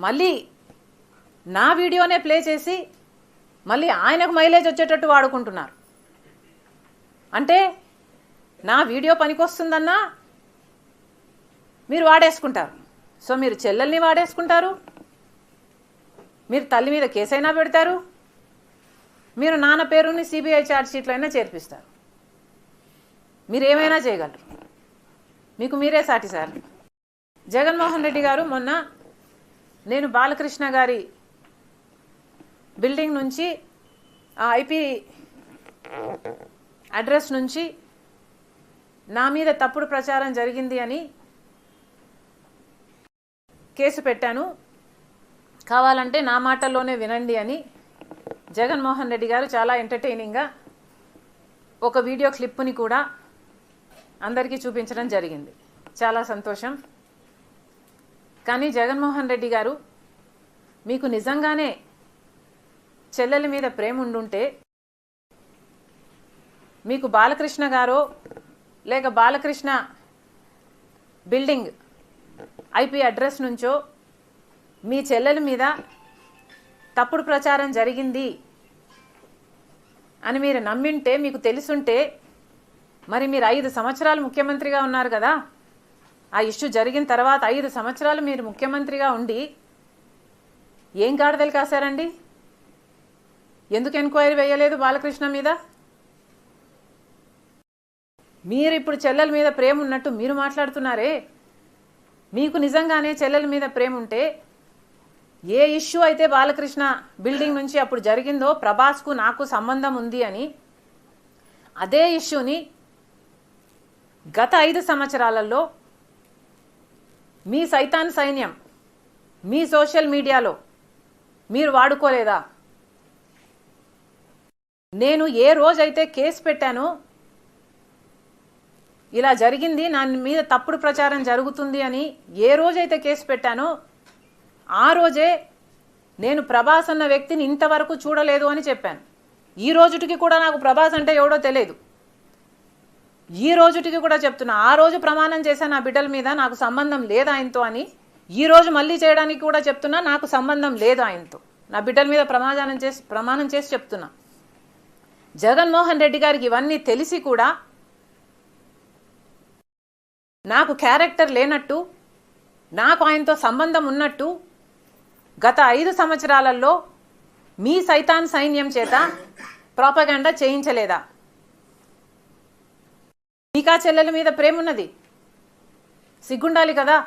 మళ్ళీ నా వీడియోనే ప్లే చేసి మళ్ళీ ఆయనకు మైలేజ్ వచ్చేటట్టు వాడుకుంటున్నారు. అంటే నా వీడియో పనికొస్తుందన్నా మీరు వాడేసుకుంటారు. సో మీరు చెల్లెల్ని వాడేసుకుంటారు, మీరు తల్లి మీద కేసైనా పెడతారు, మీరు నాన్న పేరుని సిబిఐ ఛార్జ్ షీట్లో అయినా చేర్పిస్తారు. మీరు ఏమైనా చేయగలరు, మీకు మీరే సాటి సార్. జగన్మోహన్ రెడ్డి గారు మొన్న నేను బాలకృష్ణ గారి బిల్డింగ్ నుంచి ఆ ఐపీ అడ్రస్ నుంచి నా మీద తప్పుడు ప్రచారం జరిగింది అని కేసు పెట్టాను, కావాలంటే నా మాటల్లోనే వినండి అని జగన్మోహన్ రెడ్డి గారు చాలా ఎంటర్టైనింగ్గా ఒక వీడియో క్లిప్ని కూడా అందరికీ చూపించడం జరిగింది. చాలా సంతోషం. కానీ జగన్మోహన్ రెడ్డి గారు, మీకు నిజంగానే చెల్లెల మీద ప్రేమ ఉండుంటే మీకు బాలకృష్ణ గారో లేక బాలకృష్ణ బిల్డింగ్ ఐపీ అడ్రస్ నుంచో మీ చెల్లెల మీద తప్పుడు ప్రచారం జరిగింది అని మీరు నమ్మింటే, మీకు తెలుసుంటే, మరి మీరు 5 సంవత్సరాలు ముఖ్యమంత్రిగా ఉన్నారు కదా. ఆ ఇష్యూ జరిగిన తర్వాత 5 సంవత్సరాలు మీరు ముఖ్యమంత్రిగా ఉండి ఏం గాడిదలు కాశారండి? ఎందుకు ఎంక్వైరీ వేయలేదు బాలకృష్ణ మీద? మీరు ఇప్పుడు చెల్లెల మీద ప్రేమ ఉన్నట్టు మీరు మాట్లాడుతున్నారే. మీకు నిజంగానే చెల్లెల మీద ప్రేమ ఉంటే ఏ ఇష్యూ అయితే బాలకృష్ణ బిల్డింగ్ నుంచి అప్పుడు జరిగిందో ప్రభాస్కు నాకు సంబంధం ఉంది అని, అదే ఇష్యూని గత 5 సంవత్సరాలలో మీ సైతాన్ సైన్యం మీ సోషల్ మీడియాలో మీరు వాడుకోలేదా? నేను ఏ రోజైతే కేసు పెట్టానో, ఇలా జరిగింది, నా మీద తప్పుడు ప్రచారం జరుగుతుంది అని ఏ రోజైతే కేసు పెట్టానో ఆ రోజే నేను ప్రభాస్ అన్న వ్యక్తిని ఇంతవరకు చూడలేదు అని చెప్పాను. ఈ రోజుటికి కూడా నాకు ప్రభాస్ అంటే ఎవడో తెలియదు. ఈ రోజుటికి కూడా చెప్తున్నా, ఆ రోజు ప్రమాణం చేశాను నా బిడ్డల మీద నాకు సంబంధం లేదు ఆయనతో అని. ఈ రోజు మళ్ళీ చేయడానికి కూడా చెప్తున్నా, నాకు సంబంధం లేదు ఆయనతో. నా బిడ్డల మీద ప్రమాణం చేసి చెప్తున్నా. జగన్మోహన్ రెడ్డి గారికి ఇవన్నీ తెలిసి కూడా నాకు క్యారెక్టర్ లేనట్టు, నాకు ఆయనతో సంబంధం ఉన్నట్టు గత 5 సంవత్సరాలలో మీ సైతాన్ సైన్యం చేత ప్రాపగాండా చేయించలేదా? మీకా చెల్లెల మీద ప్రేమ ఉన్నది, సిగ్గుండాలి కదా.